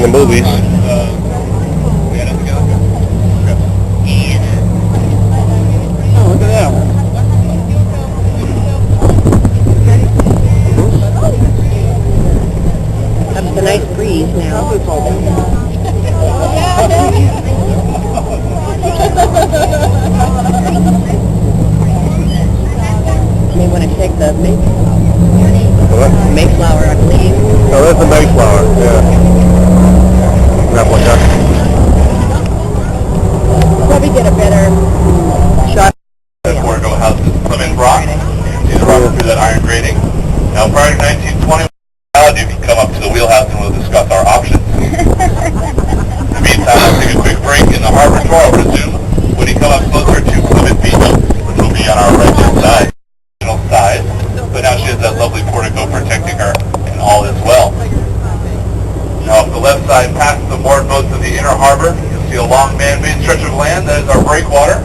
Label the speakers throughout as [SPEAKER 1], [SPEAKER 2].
[SPEAKER 1] in the movies.
[SPEAKER 2] Oh, look at that one.
[SPEAKER 3] That's a nice breeze now. May want to take the Mayflower, I believe.
[SPEAKER 1] Oh, that's the Mayflower, yeah. Grab one down.
[SPEAKER 3] Probably get a better shot.
[SPEAKER 4] Portico houses Plymouth Rock. See the rock through that iron grating. Now, prior to 1920, you can come up to the wheelhouse and we'll discuss our options. In the meantime, I'll take a quick break in the harbor tour, I would assume, when you come up closer to Plymouth Beach, which will be on our right-hand side. But now she has that lovely portico protecting her and all is well. Now, if the left side passes the moored boats of the inner harbor, you'll see a long man-made stretch of land. That is our breakwater.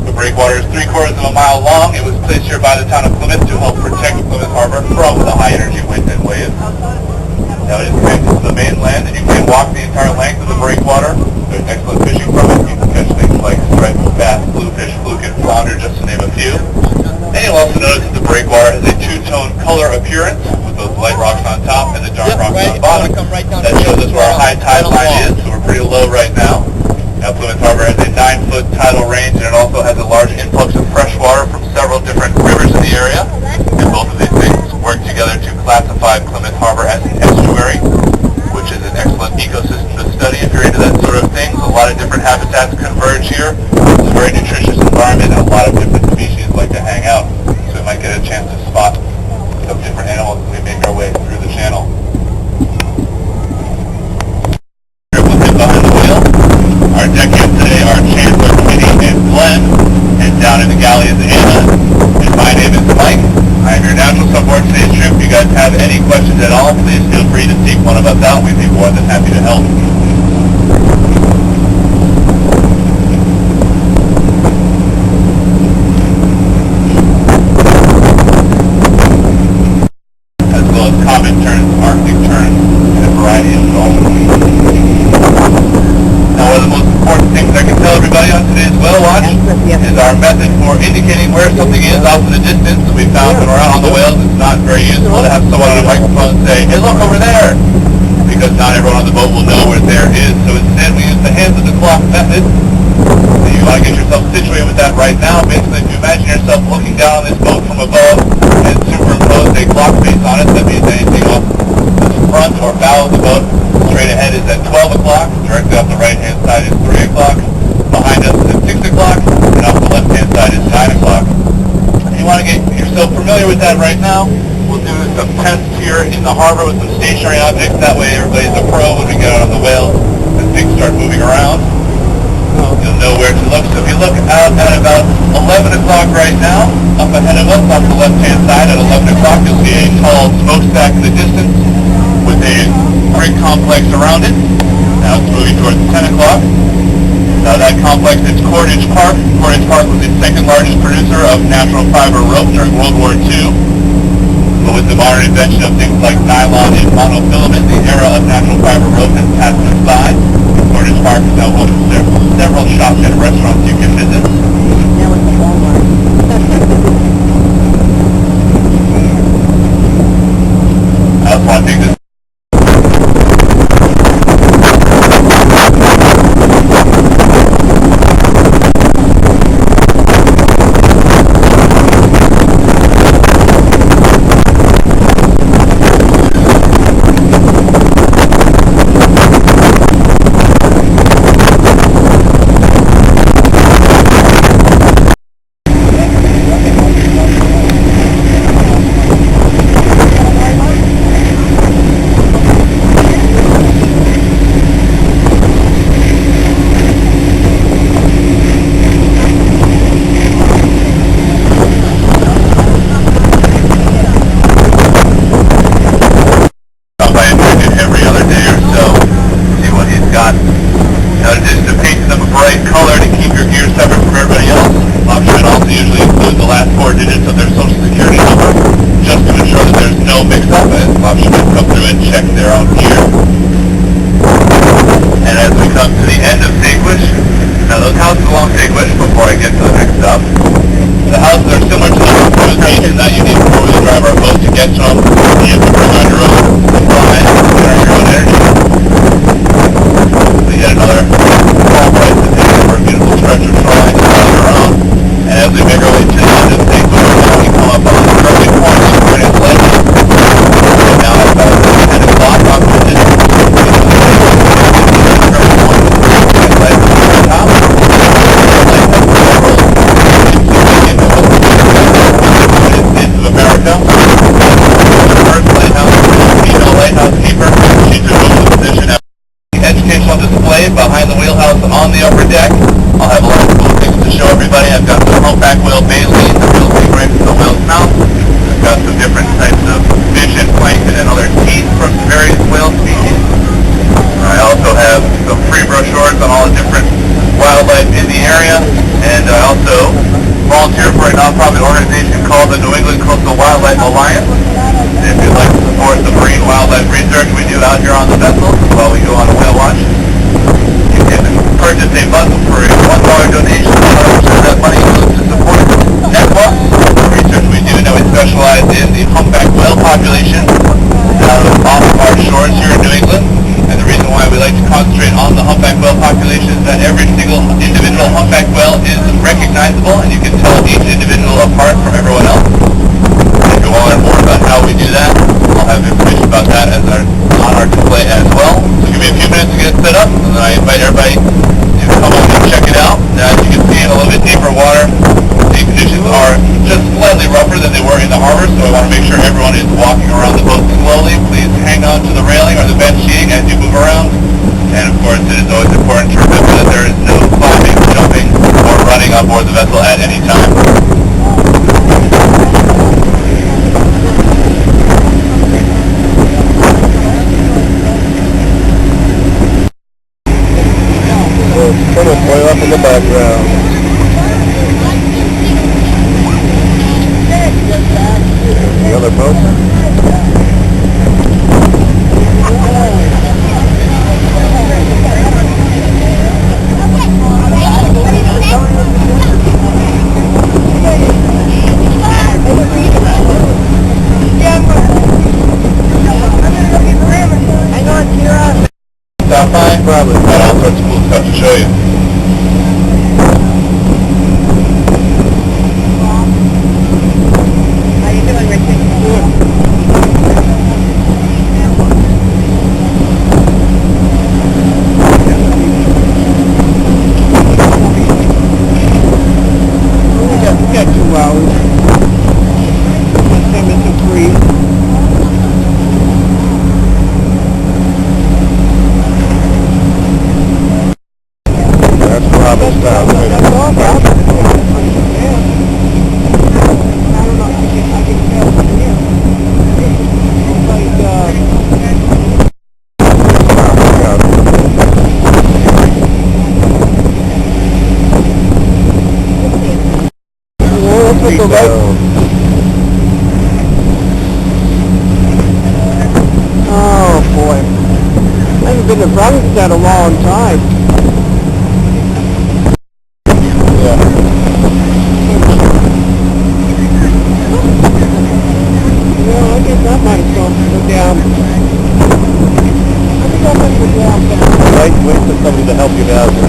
[SPEAKER 4] The breakwater is 3/4 of a mile long. It was placed here by the town of Plymouth to help protect Plymouth Harbor from the high-energy wind and waves. Now, it is connected to the mainland, and you can walk the entire length of the breakwater. There's excellent fishing from it. You can catch things like striped bass, bluefish, fluke, and flounder, just to name a few. And you'll also notice that the breakwater has a two-tone color appearance, with those light rocks on top and the dark rocks on bottom. That shows us where our high tide line is, so we're pretty low right now. Now, Plymouth Harbor has a 9-foot tidal range, and it also has a large influx of fresh water from several different rivers in the area. And both of these things work together to classify Plymouth Harbor as an estuary, which is an excellent ecosystem to study if you're into that sort of thing. A lot of different habitats converge here. It's a very nutritious environment, and a lot of different species like to hang out. So we might get a chance to spot some different animals as we make our way through the channel. Behind the wheel, our deckhands today are Chandler, Kitty, and Glenn, and down in the galley is Anna, and my name is Mike. I am your natural support today's trip. If you guys have any questions at all, please feel free to seek one of us out. We'd be more than happy to help. As well as comet turns, Arctic turns, and a variety of dolphins. Now, one of the most important things I can tell everybody on today's WhaleWatch is our method for indicating where something is off in the distance. We found when we're out on the whales, it's not very useful to have someone on a microphone say, "Hey, look over there," because not everyone on the boat will know where there is. So instead, we use the hands of the clock method. So you want to get yourself situated with that right now. Basically, if you imagine yourself looking down on this boat from above and superimpose a clock face on it, that means anything off the front or bow of the boat straight ahead is at 12 o'clock, directly off the right-hand side is 3 o'clock, behind us is 6 o'clock, and off the left-hand side is 9 o'clock. And you want to get yourself familiar with that right now. We'll do some tests here in the harbor with some stationary objects. That way everybody's a pro when we get out on the whales and things start moving around. You'll know where to look. So if you look out at about 11 o'clock right now, up ahead of us off the left-hand side at 11 o'clock, you'll see a tall smokestack in the distance with a brick complex around it. Now it's moving towards 10 o'clock. Now that complex is Cordage Park. Cordage Park was the second largest producer of natural fiber rope during World War II. But with the modern invention of things like nylon and monofilament, the era of natural fiber rope has passed us by. Cordage Park is now home to several shops and restaurants you can visit.
[SPEAKER 3] Now it's a Walmart.
[SPEAKER 4] I also want to take this upper deck. I'll have a lot of cool things to show everybody. I've got the humpback whale baleen, the real thing right from the whale's mouth. I've got some different types of fish and plankton and other teeth from various whale species. I also have some free brochures on all the different wildlife in the area, and I also volunteer for a nonprofit organization called the New England Coastal Wildlife Alliance. And if you'd like to support the marine wildlife research we do out here on the vessel while we go on a whale watch, you can purchase a muzzle for a $1 donation. 100% of that money goes to support NECWA, the research we do. Now we specialize in the humpback whale population off of our shores here in New England. And the reason why we like to concentrate on the humpback whale population is that every single individual humpback whale is recognizable, and you can tell each individual apart from everyone else. If you want to learn more about how we do that, I'll have information about that on our display as well. So give me a few minutes to get it set up, and then I invite everybody to come over and check it out. Now, as you can see, in a little bit deeper water, the conditions are just slightly rougher than they were in the harbor, so I want to make sure everyone is walking around the boat slowly. Please hang on to the railing or the bench sheeting as you move around. And of course, it is always important to remember that there is no climbing, jumping, or running on board the vessel at any time.
[SPEAKER 1] Plymouth way up in the background. The other boat?
[SPEAKER 4] Stop by? Probably. Got all sorts of cool stuff to show you.
[SPEAKER 3] How you doing, Richard?
[SPEAKER 2] We got 2 hours. 10 minutes to 3.
[SPEAKER 1] That's Robin's down there.
[SPEAKER 2] That's all about it. Yeah. I don't know. I can tell from here. It's like,
[SPEAKER 1] Feet down.
[SPEAKER 2] oh boy. I haven't been to Brunswick in a long time.
[SPEAKER 1] Yeah.
[SPEAKER 2] Well, I guess that might have gone down. I think I might go down.
[SPEAKER 1] Wait for somebody to help you down here.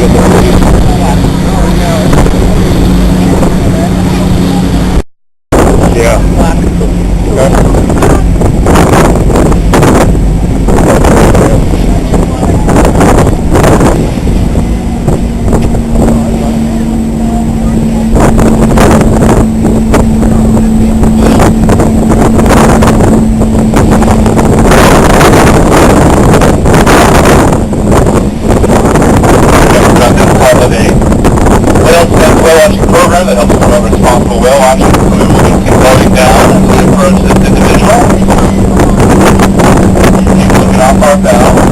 [SPEAKER 1] get the release. Yeah. Okay.
[SPEAKER 4] Program that helps promote responsible whale watching. So we will keep going down as we approach this individual. Keep looking off our bow.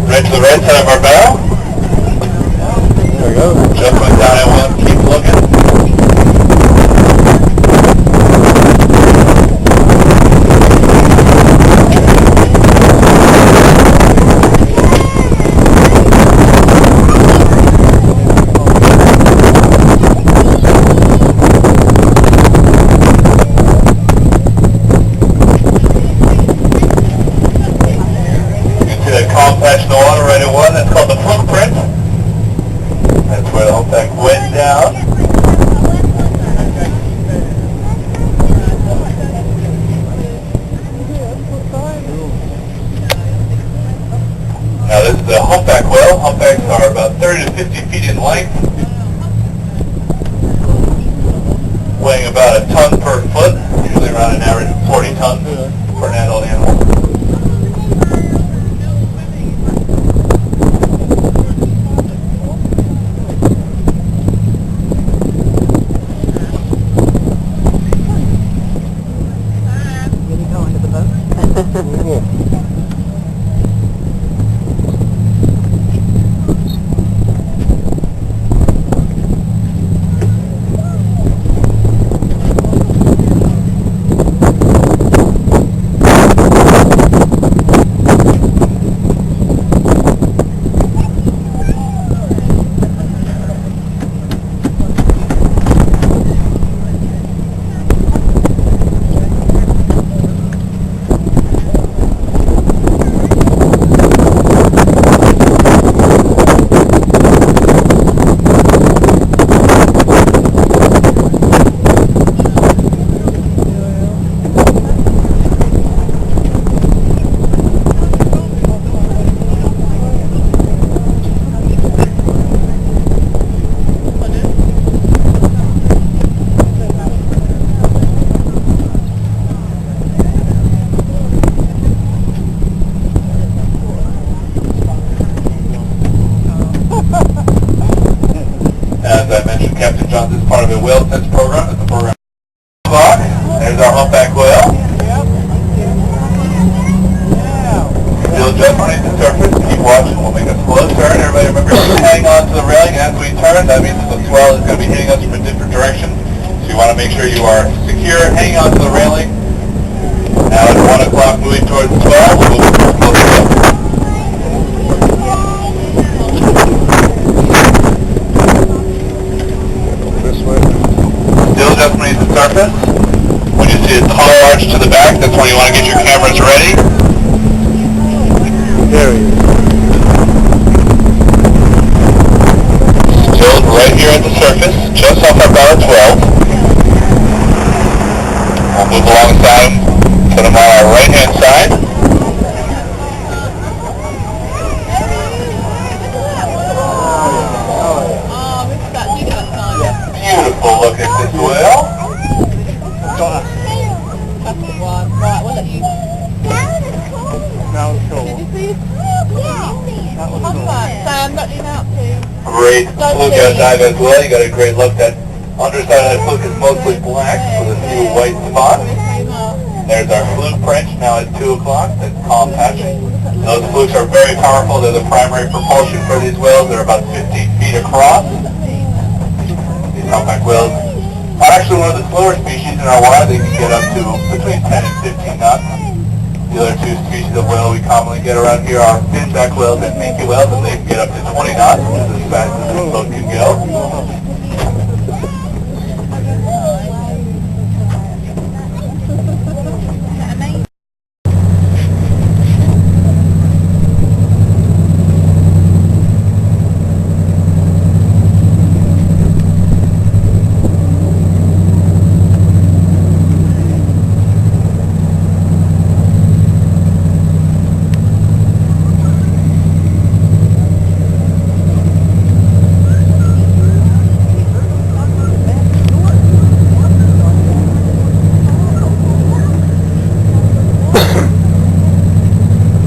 [SPEAKER 4] Right to the right side of our bow.
[SPEAKER 1] There we go.
[SPEAKER 4] Just went down and we'll keep looking. Patch in the water right at one. That's called the footprint. That's where the humpback went down. Now this is a humpback whale. Humpbacks are about 30 to 50 feet in length, weighing about a ton per foot, usually around an average of 40 tons for an adult animal. As I mentioned, Captain Johnson is part of a whale sense program. It's a program. There's our humpback whale. Still just underneath the surface. Keep watching. We'll make a slow turn. Everybody remember to hang on to the railing as we turn. That means that the swell is going to be hitting us from a different direction. So you want to make sure you are secure, hanging on to the railing. Now at 1 o'clock, moving towards 12, we'll move closer up. Still just beneath the surface. When you see it hull arch to the back, that's when you want to get your cameras ready.
[SPEAKER 1] There he is.
[SPEAKER 4] Still right here at the surface, just off our bow at 12. We'll move alongside him, put him on our right-hand side. Great fluke out dive as well. You got a great look. That underside of that fluke is mostly black with a few white spots. There's our fluke wrench now at 2 o'clock. That's calm patching. Those flukes are very powerful. They're the primary propulsion for these whales. They're about 15 feet across. These humpback whales are actually one of the slower species in our water. They can get up to between 10 and 15 knots. The other two species of whale we commonly get around here are finback whales and minke whales, and they can get up to 20 knots, which is as fast as this boat can go.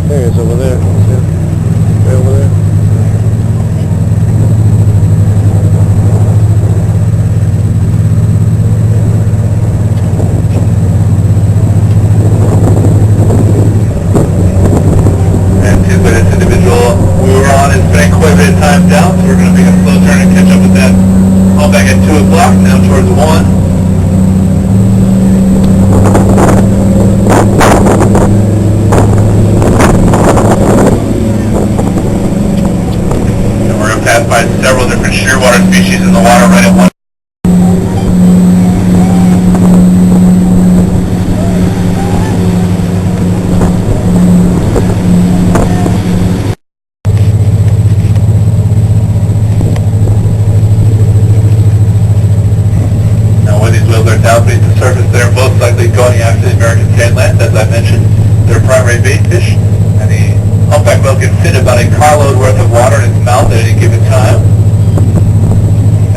[SPEAKER 1] There he is over there. Right over there.
[SPEAKER 4] And to this individual we were on is spending quite a bit of time down, so we're going to make a slow turn and catch up with that humpback at 2 o'clock, now towards 1. Passed by several different shearwater species in the water right at one. Now when these whales are down beneath the surface, they're most likely going after the American sandlance, as I mentioned, their primary bait fish, and the humpback whale can fit about a carload worth of water in its mouth at any given time.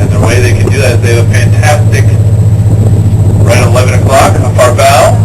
[SPEAKER 4] And the way they can do that is they have a fantastic, right at 11 o'clock, off our bow.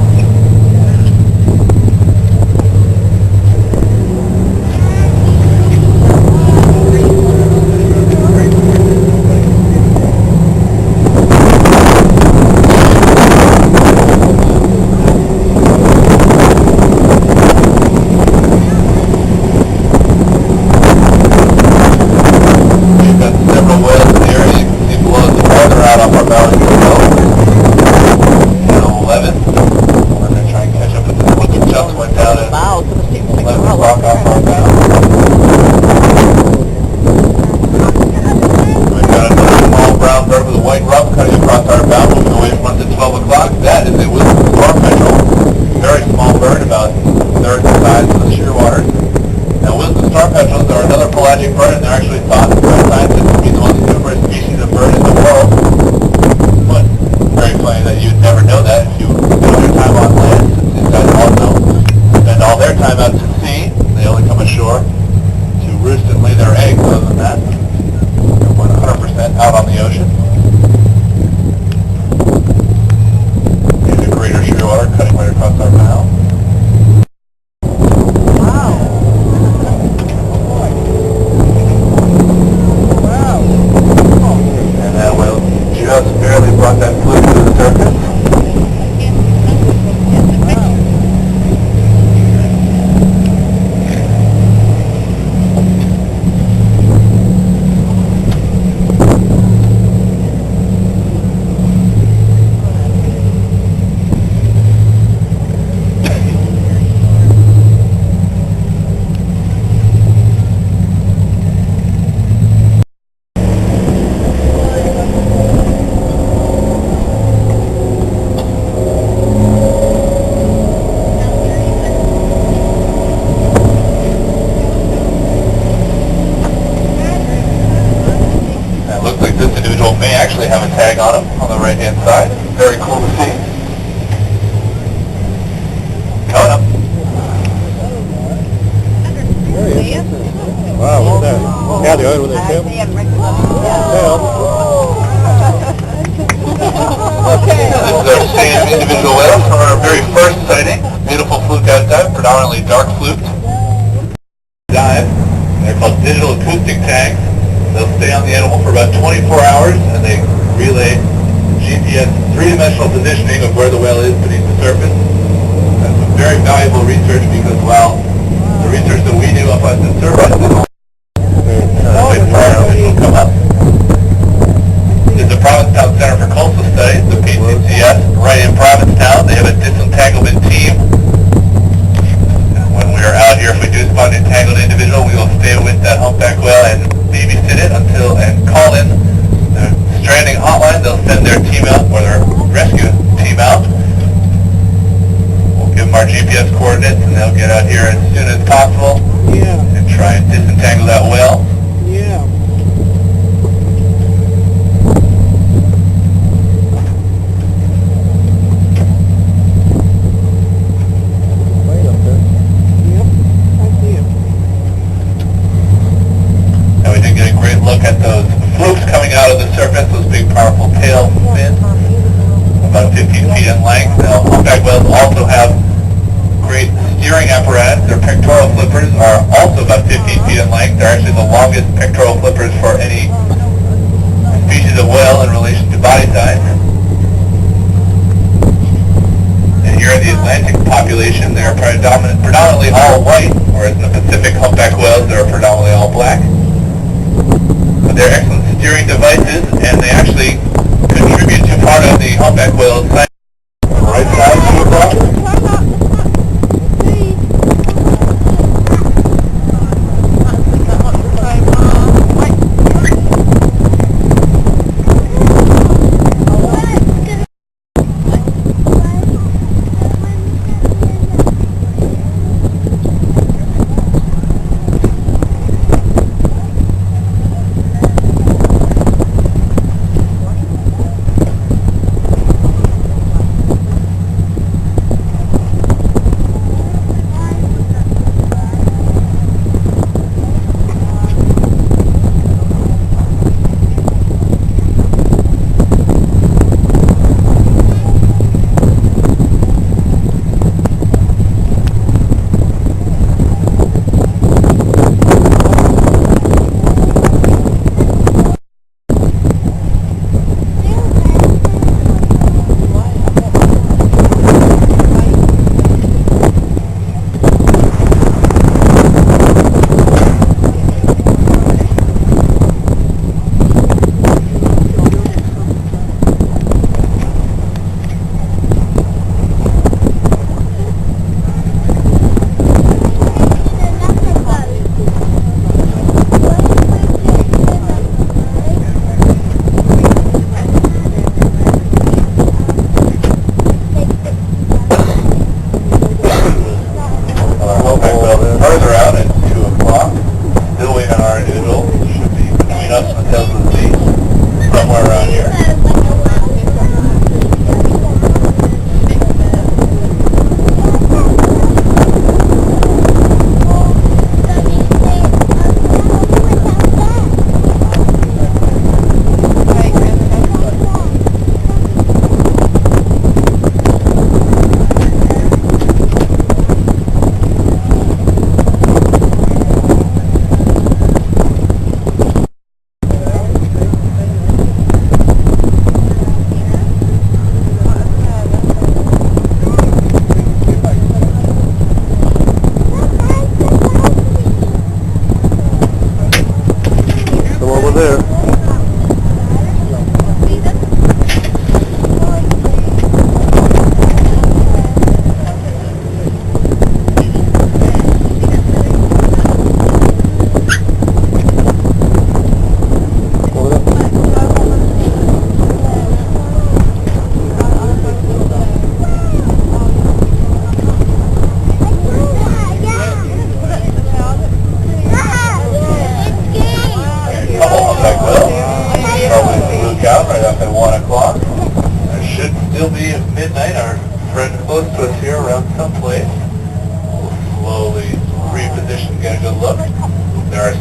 [SPEAKER 4] Bird, and they're actually thought by scientists to be the most numerous species of bird in the world. But very funny that you'd never know that if you spend your time on land, since these guys also spend all their time out to sea. They only come ashore to roost and lay their eggs. Other than that, they're 100% out on the ocean. Here's a greater shearwater cutting right across our bow. Just barely brought that fluke to the surface. May actually have a tag on him on the right hand side. Very cool to see. Coming up.
[SPEAKER 1] There he is. Wow, look at that. Yeah, the other with his tail. Tail.
[SPEAKER 4] This is our same individual whale from our very first sighting. Beautiful fluke out dive, predominantly dark fluked. dive. They're called digital acoustic tags. They'll stay on the animal for about 24 hours, and they relay GPS three-dimensional positioning of where the whale is beneath the surface. That's some very valuable research because, well, the research that we do up on the surface is waiting for our fish will come up. There's the Provincetown Center for Coastal Studies, the PCCS, right in Provincetown. They have a disentanglement team. When we are out here, if we do spot an entangled individual, we will stay with that humpback whale and babysit it and call in the stranding hotline. They'll send their team out, or their rescue team out. We'll give them our GPS coordinates, and they'll get out here as soon as possible.
[SPEAKER 2] Yeah.
[SPEAKER 4] And try and disentangle that whale.
[SPEAKER 2] Yeah.
[SPEAKER 4] And we did get a great look at those flukes coming out of the surface, those big powerful tail fins, about 15 feet in length. Now, humpback whales also have great steering apparatus. Their pectoral flippers are also about 15 feet in length. They're actually the longest pectoral flippers for any species of whale in relation to body size. And here in the Atlantic population, they're predominantly all white, whereas in the Pacific humpback whales, they're predominantly all black. But they're excellent steering devices, and they actually contribute to part of the humpback whale's science. Right side,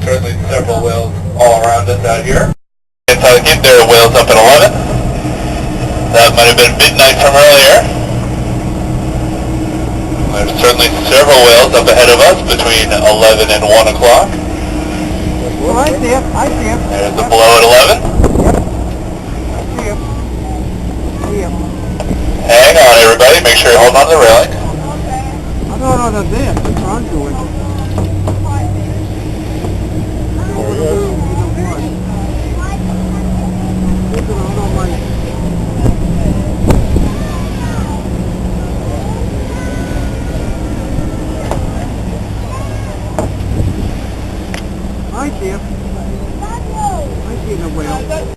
[SPEAKER 4] certainly several whales all around us out here. And so again, there are whales up at 11. That might have been midnight from earlier. There's certainly several whales up ahead of us between 11 and 1 o'clock.
[SPEAKER 2] Well, I see it. I see it.
[SPEAKER 4] There's the below at 11.
[SPEAKER 2] Yep. I see it. I see it.
[SPEAKER 4] Hang on, everybody. Make sure you hold on to the railing.
[SPEAKER 2] I don't know the this. That's what I'm doing. I see it. I see the whale.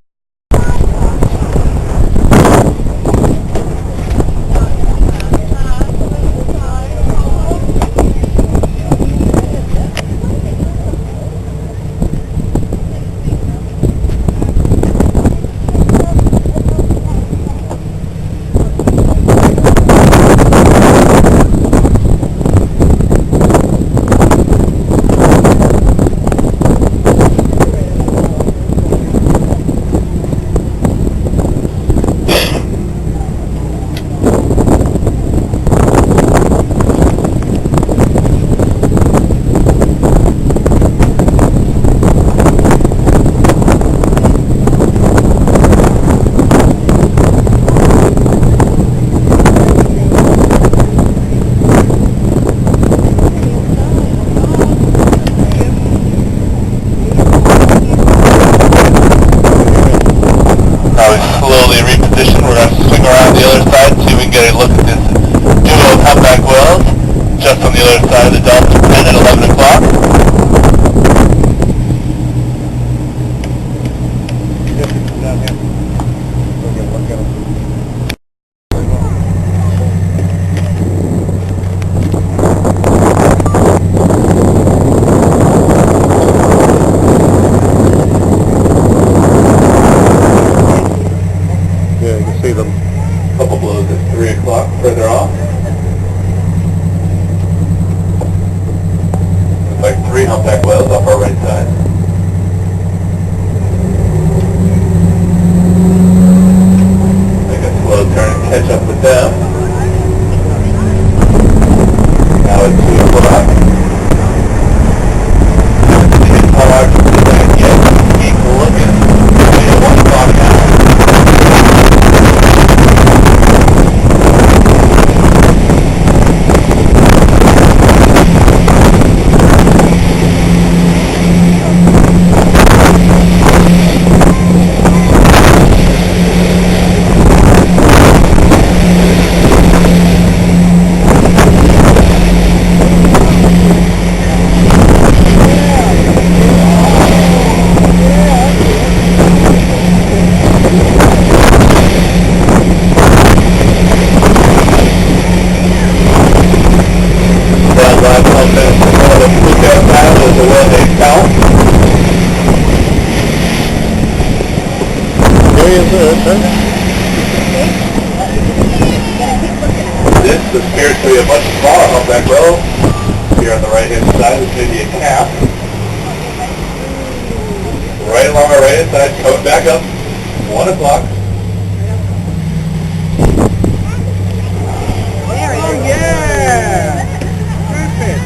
[SPEAKER 4] Couple blows at 3 o'clock further off. Looks like 3 humpback whales off our right side. Make a slow turn and catch up with them. Now at 2 o'clock. How I can see that yet. Keep looking. At 1 o'clock now. This appears to be a much smaller humpback whale. Here on the right hand side is maybe a calf. Right along our right hand side, coming back up, 1 o'clock.
[SPEAKER 2] There it is. Yeah! Perfect.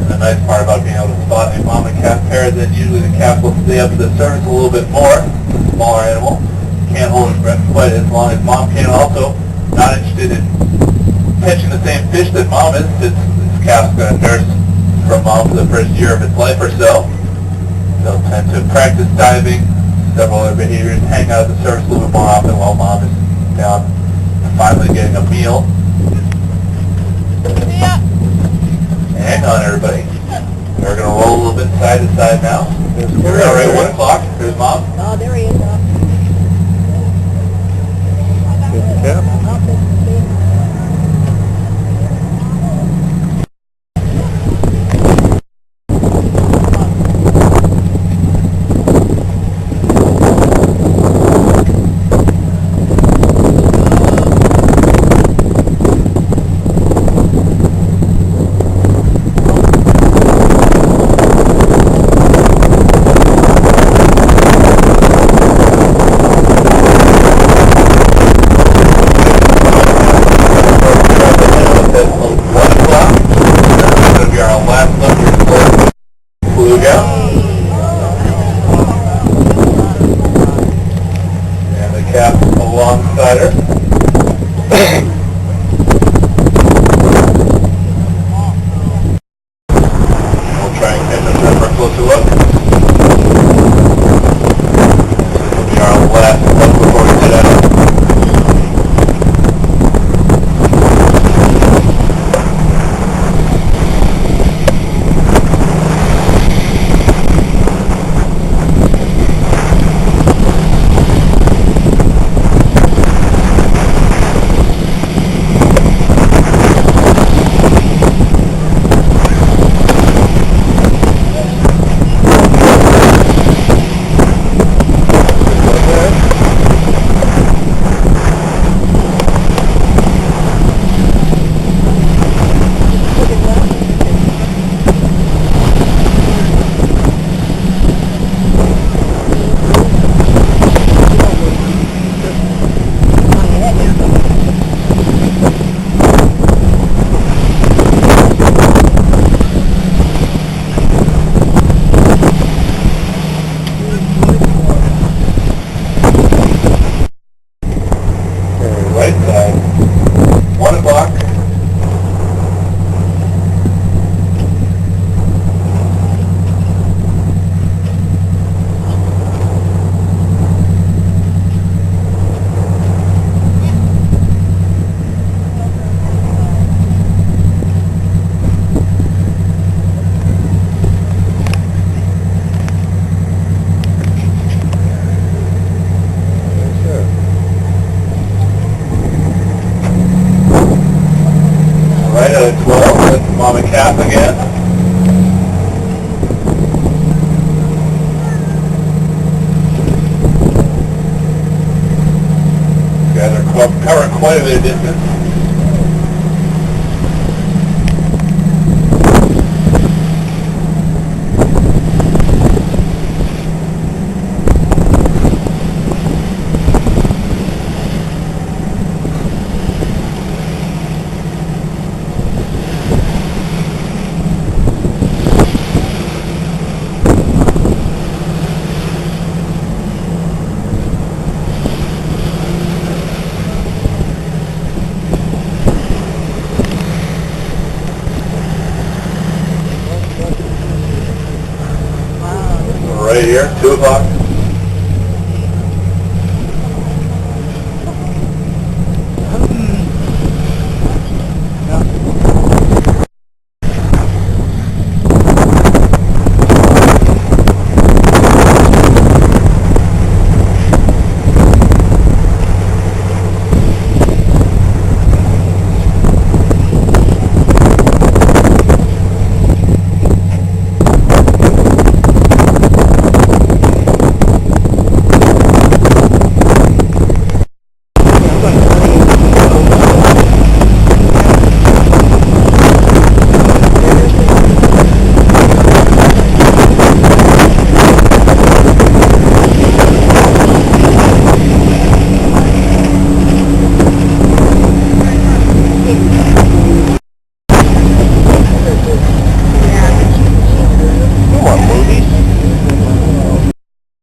[SPEAKER 4] The nice part about being able to spot a mom and calf pair is that usually the calf will stay up to the surface a little bit more. Smaller animal. Can't hold his breath quite as long as mom can. Also, not interested in catching the same fish that mom is. This calf's going to nurse from mom for the first year of its life or so. They'll tend to practice diving, several other behaviors, hang out at the surface a little bit more often while mom is down finally getting a meal. Hang on, everybody. We're going to roll a little bit side to side now. We're all right, 1 o'clock. There's mom.
[SPEAKER 3] Oh, there he is.
[SPEAKER 4] cap alongside her. We'll try and catch her for a closer look. This will be our last look before we head out. Right side, 1 o'clock. Right at 12, that's Mama Cap again. You guys are covering quite a bit of distance. Right here, 2 o'clock.